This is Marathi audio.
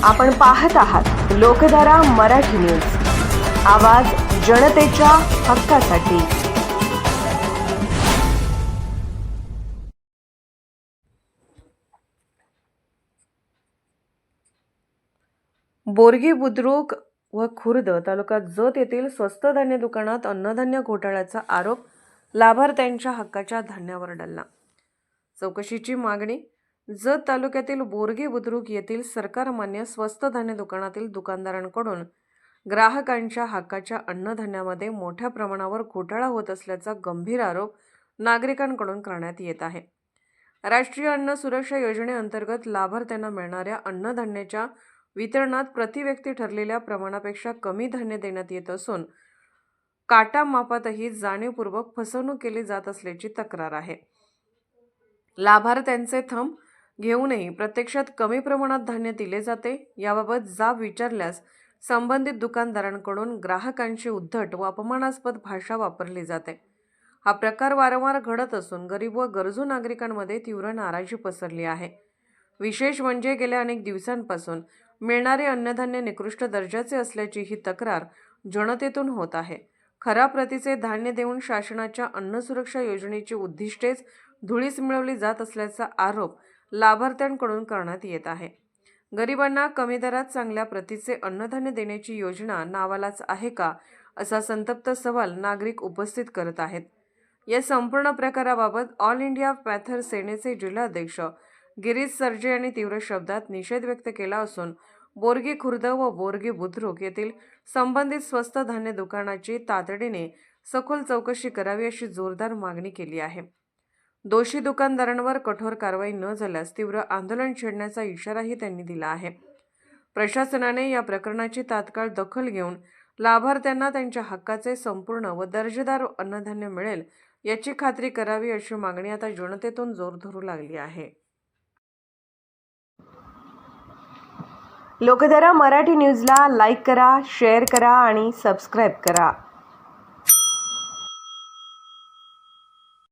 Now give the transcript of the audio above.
आपण पाहत आहात लोकधारा मराठी न्यूज, आवाज जनतेच्या हक्कासाठी। बोरगी बुद्रुक व खुर्द तालुक्यात जत येथील स्वस्त धान्य दुकानात अन्नधान्य घोटाळ्याचा आरोप लाभार्थ्यांच्या हक्काच्या धान्यावर डल्ला। चौकशीची मागणी। जत तालुक्यातील बोरगी बुद्रुक येथील सरकारमान्य स्वस्त धान्य दुकानातील दुकानदारांकडून ग्राहकांच्या हक्काच्या अन्नधान्यामध्ये मोठ्या प्रमाणावर घोटाळा होत असल्याचा गंभीर आरोप नागरिकांकडून करण्यात येत आहे। राष्ट्रीय अन्न सुरक्षा योजनेअंतर्गत लाभार्थ्यांना मिळणाऱ्या अन्नधान्याच्या वितरणात प्रति व्यक्ती ठरलेल्या प्रमाणापेक्षा कमी धान्य देण्यात येत असून काटा मापातही जाणीवपूर्वक फसवणूक केली जात असल्याची तक्रार आहे। लाभार्थ्यांचे थंब घेऊनही प्रत्यक्षात कमी प्रमाणात धान्य दिले जाते। याबाबत जाब विचारल्यास संबंधित दुकानदारांकडून ग्राहकांची उद्धट व अपमानास्पद भाषा वापरली जाते। हा प्रकार वारंवार घडत असून गरीब व गरजू नागरिकांमध्ये तीव्र नाराजी पसरली आहे। विशेष म्हणजे गेल्या अनेक दिवसांपासून मिळणारे अन्नधान्य निकृष्ट दर्जाचे असल्याची ही तक्रार जनतेतून होत आहे। खरा प्रतीचे धान्य देऊन शासनाच्या अन्न सुरक्षा योजनेची उद्दिष्टेच धुळीस मिळवली जात असल्याचा आरोप लाभार्थ्यांकडून करण्यात येत आहे। गरिबांना कमी दरात चांगल्या प्रतीचे अन्नधान्य देण्याची योजना नावालाच आहे का, असा संतप्त सवाल नागरिक उपस्थित करत आहेत। या संपूर्ण प्रकाराबाबत ऑल इंडिया पॅथर सेनेचे जिल्हाध्यक्ष गिरीश सरजे यांनी तीव्र शब्दात निषेध व्यक्त केला असून बोरगी खुर्द व बोरगी बुद्रुक येथील संबंधित स्वस्त धान्य दुकानाची तातडीने सखोल चौकशी करावी अशी जोरदार मागणी केली आहे। दोषी दुकानदारांवर कठोर कारवाई न झाल्यास तीव्र आंदोलन छेडण्याचा इशाराही त्यांनी दिला आहे। प्रशासनाने या प्रकरणाची तात्काळ दखल घेऊन लाभार्थ्यांना त्यांच्या हक्काचे संपूर्ण व दर्जेदार अन्नधान्य मिळेल याची खात्री करावी अशी मागणी आता जनतेतून जोर धरू लागली आहे। लोकधारा मराठी न्यूजला लाईक करा, शेअर करा आणि सबस्क्राईब करा।